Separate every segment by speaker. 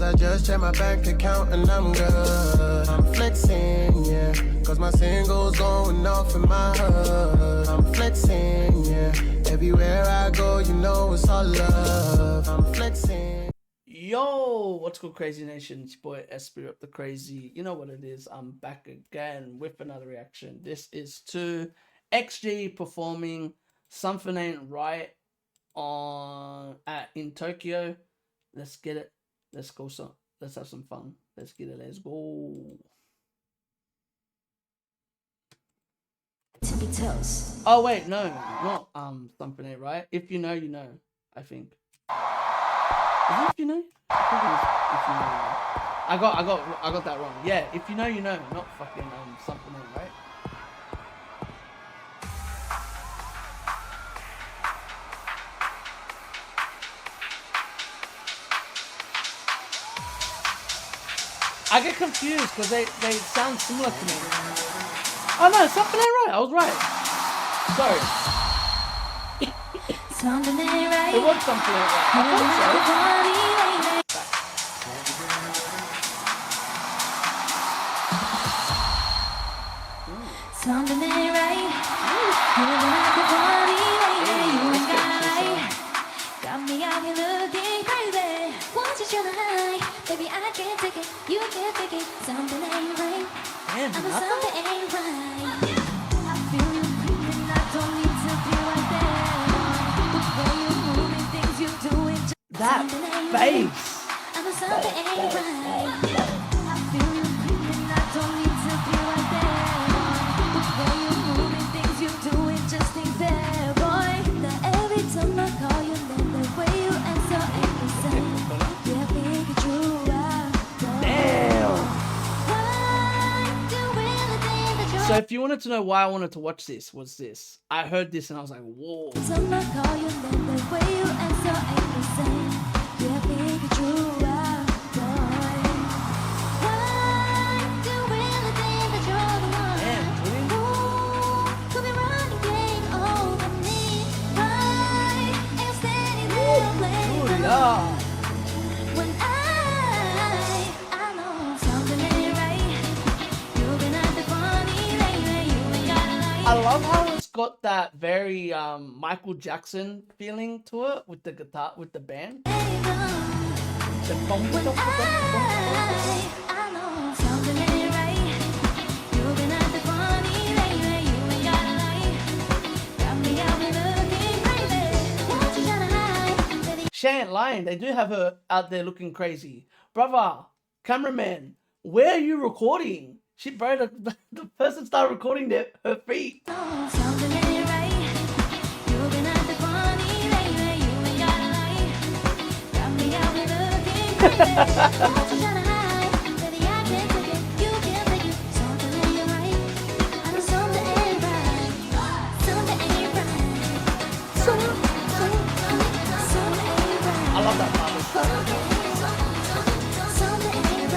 Speaker 1: I just check my bank account and I'm good. I'm flexing, yeah, cause my singles going off in my hood. I'm flexing, yeah, everywhere I go, you know it's all love. I'm flexing.
Speaker 2: Yo, what's good, Crazy Nation? It's your boy Espy up the Crazy. You know what it is. I'm back again with another reaction. This is to XG performing Something Ain't Right in Tokyo. Let's get it. Let's go. Let's have some fun. Let's get it. Let's go. Oh wait, no, not Something Ain't Right. If you know, you know. I think. Is it If You Know? I think it was If You Know, You Know. I got that wrong. Yeah, If You Know, You Know, not fucking Something Ain't Right. I get confused because they sound similar to me. Oh no, Something Ain't Right. I was right. Sorry.
Speaker 3: Something ain't right.
Speaker 2: It was Something Ain't Right. I thought so.
Speaker 3: Something ain't right. Moving at the party lately. You ain't got a light. Got me out here looking crazy. Want you tryna hide, baby I can't take it. You can't take it. Something ain't right.
Speaker 2: Damn,
Speaker 3: I know something ain't right. I feel you creeping. I don't need to be right there. The way you moving, things you doing.
Speaker 2: That bass.
Speaker 3: I know something ain't right. I feel you creeping. I don't need to be right there. The way you moving, things you doing just ain't fair, boy. Now every time I call your name, the way you answer ain't the same. Yeah, think it's true.
Speaker 2: Damn.
Speaker 3: Why do anything that you're
Speaker 2: So if you wanted to know why I wanted to watch this, was this. I heard this and I was like, whoa.
Speaker 3: Time I call your name, the way you answer ain't the same. Yeah, think it's true. Why do anything that you're the one?
Speaker 2: Damn, dude.
Speaker 3: Ooh, could be running game over me. Why ain't you standing there playing
Speaker 2: Dude,
Speaker 3: along?
Speaker 2: yeah.
Speaker 3: When I know something ain't right. You've been at the funny lately. You ain't got a light.
Speaker 2: I love how it's got that very Michael Jackson feeling to it with the guitar, with the band. The bum, bum, bum, bum, bum, bum.
Speaker 3: I know something ain't right. You've been at the funny lately. You ain't got a light. Got me out here looking crazy. What you tryna hide, baby?
Speaker 2: She ain't lying. They do have her out there looking crazy. Brother, cameraman, where are you recording? She, bro, the person started recording her feet.
Speaker 3: Know something ain't right. You've been at the funny lately. You ain't got a light. Got me out here looking crazy. What you tryna hide, baby? I can't take it. You can't take it. Something ain't right. I know something ain't right. Something ain't right. Something ain't right.
Speaker 2: I love that part.
Speaker 3: Something ain't right. Something ain't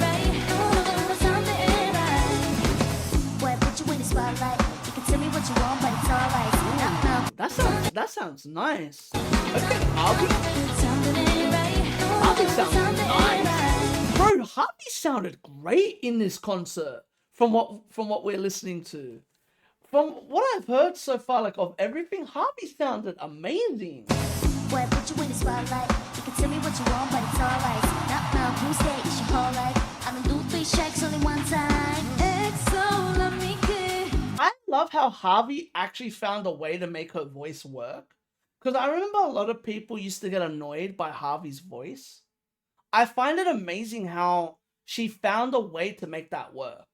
Speaker 3: right. Oh, something ain't right. Boy, I put you in the spotlight. You can tell me what you want, but it's alright.
Speaker 2: That sounds nice. Okay, Harvey.
Speaker 3: Something ain't right.
Speaker 2: Harvey sounds
Speaker 3: Something ain't
Speaker 2: nice.
Speaker 3: right.
Speaker 2: Bro, Harvey sounded great in this concert from what we're listening to. From what I've heard so far, like of everything, Harvey sounded amazing.
Speaker 3: Boy, I put you in the spotlight. You can tell me what you want, but it's alright. Now, who's that? It's your whole life. I don't do 3 checks only one time. XO, let me get.
Speaker 2: I love how Harvey actually found a way to make her voice work. Because I remember a lot of people used to get annoyed by Harvey's voice. I find it amazing how she found a way to make that work.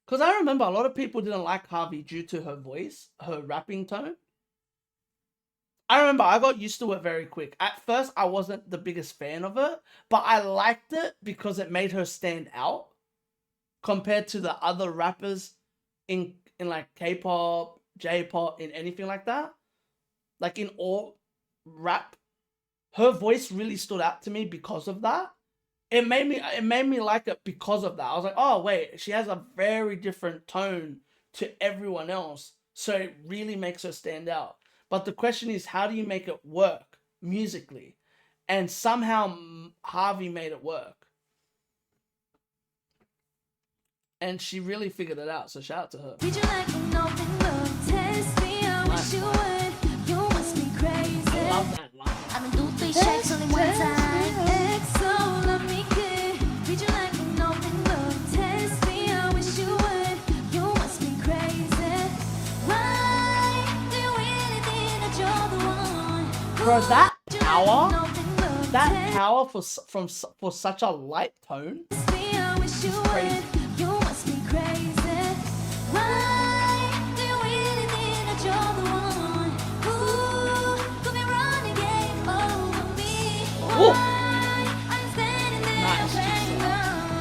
Speaker 2: Because I remember a lot of people didn't like Harvey due to her voice, her rapping tone. I remember I got used to it very quick. At first, I wasn't the biggest fan of it, but I liked it because it made her stand out compared to the other rappers in like K-pop, J-pop, in anything like that. Like in all rap, her voice really stood out to me because of that. It made me like it because of that. I was like, oh wait, she has a very different tone to everyone else, so it really makes her stand out. But the question is, how do you make it work? musically, and somehow Harvey made it work. And she really figured it out, so shout out to her.
Speaker 3: Treat you like an open book. Test me, I wish you would. You must be crazy.
Speaker 2: I love that line.
Speaker 3: I done do 3 checks only one time. XO, love me good. Treat you like an open book. Test me, I wish you would. You must be crazy. Why do you really think that you're the one?
Speaker 2: Bro, that
Speaker 3: Treat you like
Speaker 2: power,
Speaker 3: an open book.
Speaker 2: that power for such a light tone.
Speaker 3: Test me, I wish you
Speaker 2: crazy.
Speaker 3: would. You must be crazy. Why do you really think that you're the one? Ooh, could be running game over me.
Speaker 2: Ooh.
Speaker 3: Why I'm standing there
Speaker 2: Nice.
Speaker 3: playing along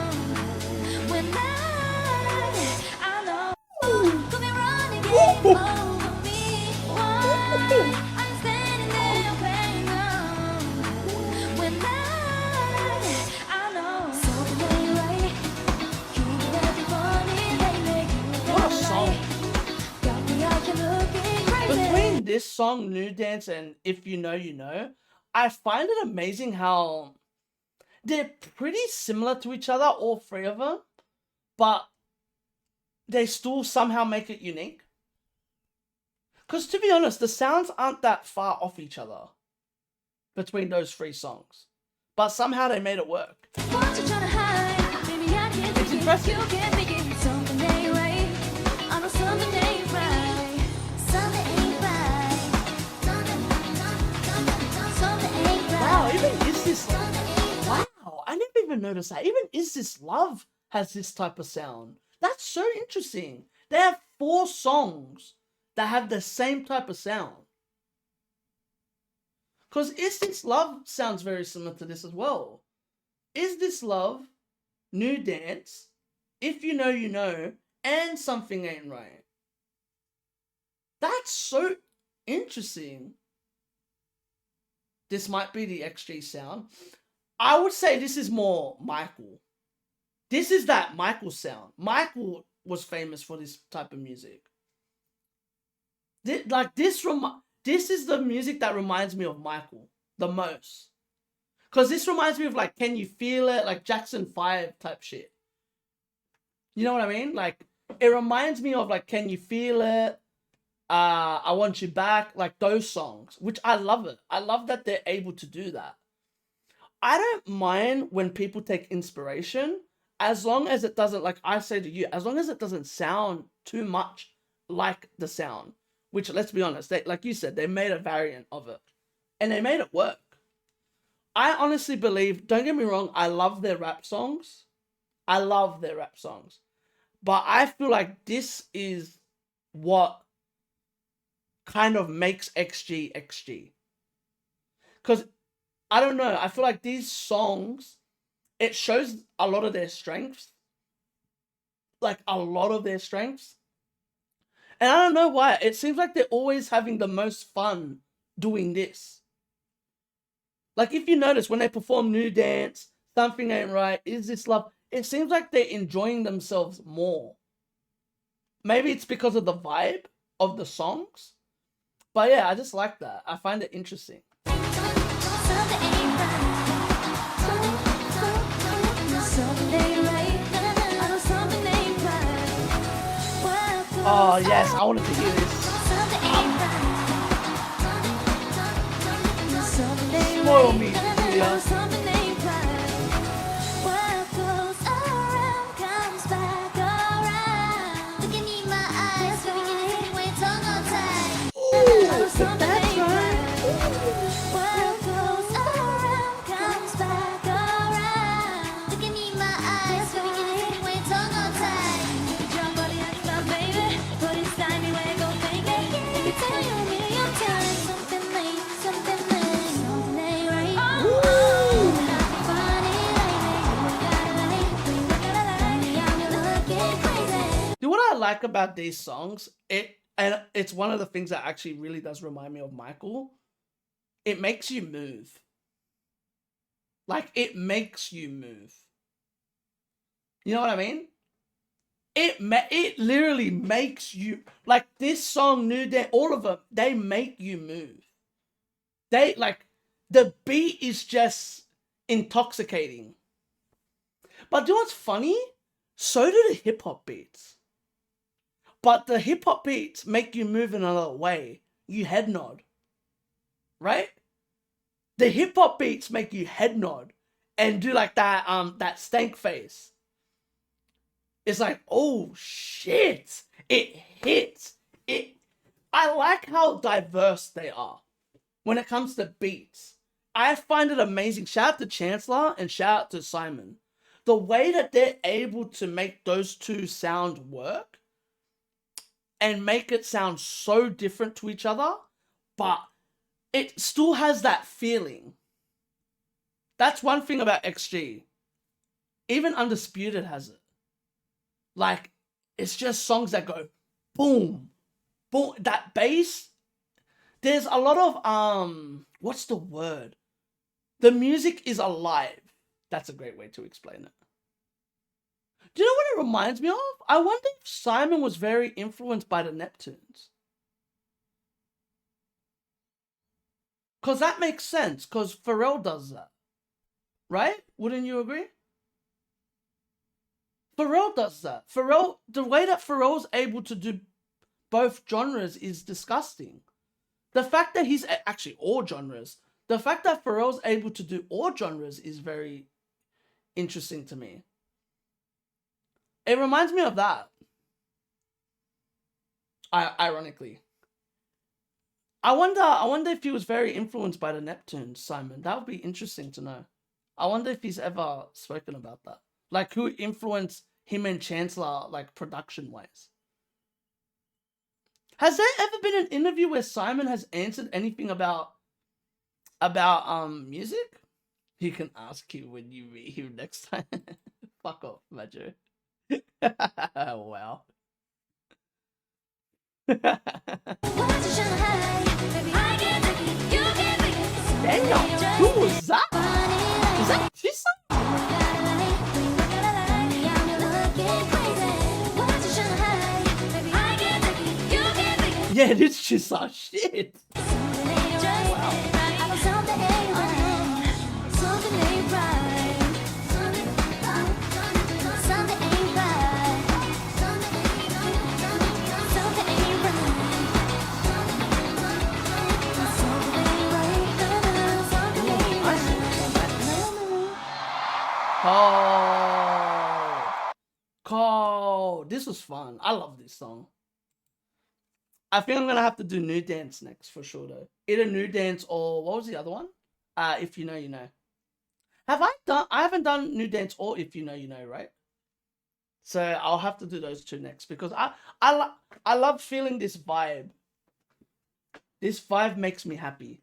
Speaker 3: when I know could be running game over me. Why I'm standing there playing along when I know something ain't right.
Speaker 2: What a song.
Speaker 3: Between
Speaker 2: Between this song, New Dance, and If You Know, You Know, I find it amazing how they're pretty similar to each other, all three of them, but they still somehow make it unique. Because to be honest, the sounds aren't that far off each other between those three songs, but somehow they made it work.
Speaker 3: it's
Speaker 2: impressive.
Speaker 3: You can't make it. Something ain't right. I know something ain't right. Something ain't right. Something ain't right.
Speaker 2: Wow, even Is This
Speaker 3: Something ain't right.
Speaker 2: Wow, I didn't even notice that. Even Is This Love has this type of sound. That's so interesting. They have 4 songs that have the same type of sound. Because Is This Love sounds very similar to this as well. Is This Love, New Dance, If You Know, You Know, and Something Ain't Right. That's so interesting. This might be the XG sound. I would say this is more Michael. This is that Michael sound. Michael was famous for this type of music. This is the music that reminds me of Michael the most. Because this reminds me of like Can You Feel It? Like Jackson 5 type shit. You know what I mean? Like it reminds me of like Can You Feel It? I Want You Back, like those songs, which I love it. I love that they're able to do that. I don't mind when people take inspiration as long as it doesn't, like I say to you, as long as it doesn't sound too much like the sound, which let's be honest, they, like you said, they made a variant of it and they made it work. I honestly believe, don't get me wrong, I love their rap songs. I love their rap songs. But I feel like this is what kind of makes XG XG. Because, I don't know, I feel like these songs, it shows a lot of their strengths. Like, a lot of their strengths. And I don't know why, it seems like they're always having the most fun doing this. Like, if you notice, when they perform New Dance, Something Ain't Right, Is This Love, it seems like they're enjoying themselves more. Maybe it's because of the vibe of the songs. But yeah, I just like that. I find it interesting.
Speaker 3: Something ain't right. Something ain't right. I know something ain't right.
Speaker 2: Oh yes, I wanted to hear this.
Speaker 3: Something ain't right. Something ain't
Speaker 2: Spoil
Speaker 3: right.
Speaker 2: me,
Speaker 3: I know
Speaker 2: Julia.
Speaker 3: something ain't right. What goes around comes back around. Looking in my eyes, so we can hit when tongue on tight. I know something ain't right. What goes around comes back around. Looking in my eyes, so we can hit when tongue on tight. You can jump on the act now, baby, but it's time you ain't gon' fake it. Let me tell you a million times, something ain't right. Something ain't right. Funny lately, you got a light, I'm looking crazy.
Speaker 2: Do what I like about these songs, and it's one of the things that actually really does remind me of Michael. It makes you move. Like, it makes you move. You know what I mean? It literally makes you, like this song, New Day, all of them, they make you move. They, like, the beat is just intoxicating. But you know what's funny? So do the hip hop beats. But the hip hop beats make you move in another way. You head nod. Right? The hip hop beats make you head nod and do like that stank face. It's like, oh shit. It hits. I like how diverse they are when it comes to beats. I find it amazing. Shout out to Chancellor and shout out to Simon. The way that they're able to make those two sounds work and make it sound so different to each other, but it still has that feeling. That's one thing about XG. Even Undisputed has it. Like, it's just songs that go boom, boom. That bass, there's a lot of, what's the word? The music is alive. That's a great way to explain it. Do you know what it reminds me of? I wonder if Simon was very influenced by the Neptunes. Because that makes sense, because Pharrell does that. Right? Wouldn't you agree? Pharrell does that. Pharrell, the way that Pharrell's able to do both genres is disgusting. The fact that he's actually all genres. The fact that Pharrell's able to do all genres is very interesting to me. It reminds me of that. Ironically. I wonder if he was very influenced by the Neptunes, Simon. That would be interesting to know. I wonder if he's ever spoken about that. Like, who influenced him and Chancellor, like, production-wise. Has there ever been an interview where Simon has answered anything about music? He can ask you when you meet him next time. Fuck off, Majo. Wow. Damn, who was that? Is that Chisa? Yeah, it is Chisa. Shit. Call. This was fun. I love this song. I think I'm gonna have to do New Dance next for sure though. Either New Dance or what was the other one? If You Know, You Know. I haven't done New Dance or If You Know, You Know, right? So I'll have to do those two next because I love feeling this vibe. This vibe makes me happy.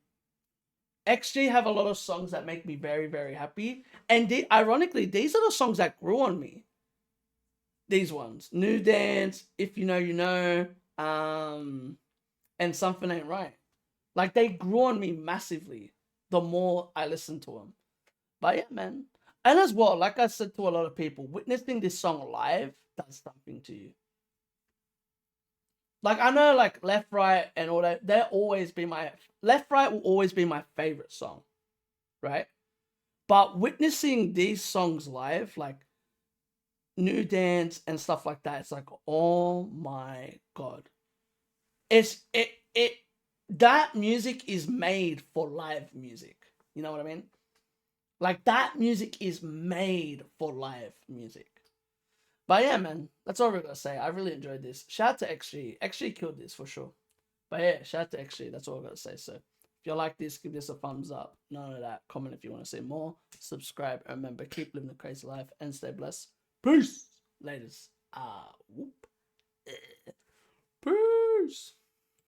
Speaker 2: XG have a lot of songs that make me very, very happy. And ironically, these are the songs that grew on me. These ones. New Dance, If You Know, You Know, and Something Ain't Right. Like, they grew on me massively the more I listened to them. But yeah, man. And as well, like I said to a lot of people, witnessing this song live does something to you. Like, I know, like, Left, Right, and all that, they'll always be Left, Right will always be my favorite song, right? But witnessing these songs live, like New Dance and stuff like that, it's like, oh my God. That music is made for live music. You know what I mean? Like, that music is made for live music. But yeah, man, that's all we're gonna say. I really enjoyed this. Shout out to XG. XG killed this for sure. But yeah, shout out to XG. That's all I gotta say. So if you like this, give this a thumbs up. None of that. Comment if you want to see more. Subscribe. And remember, keep living a crazy life and stay blessed. Peace. Laters. Whoop. Peace.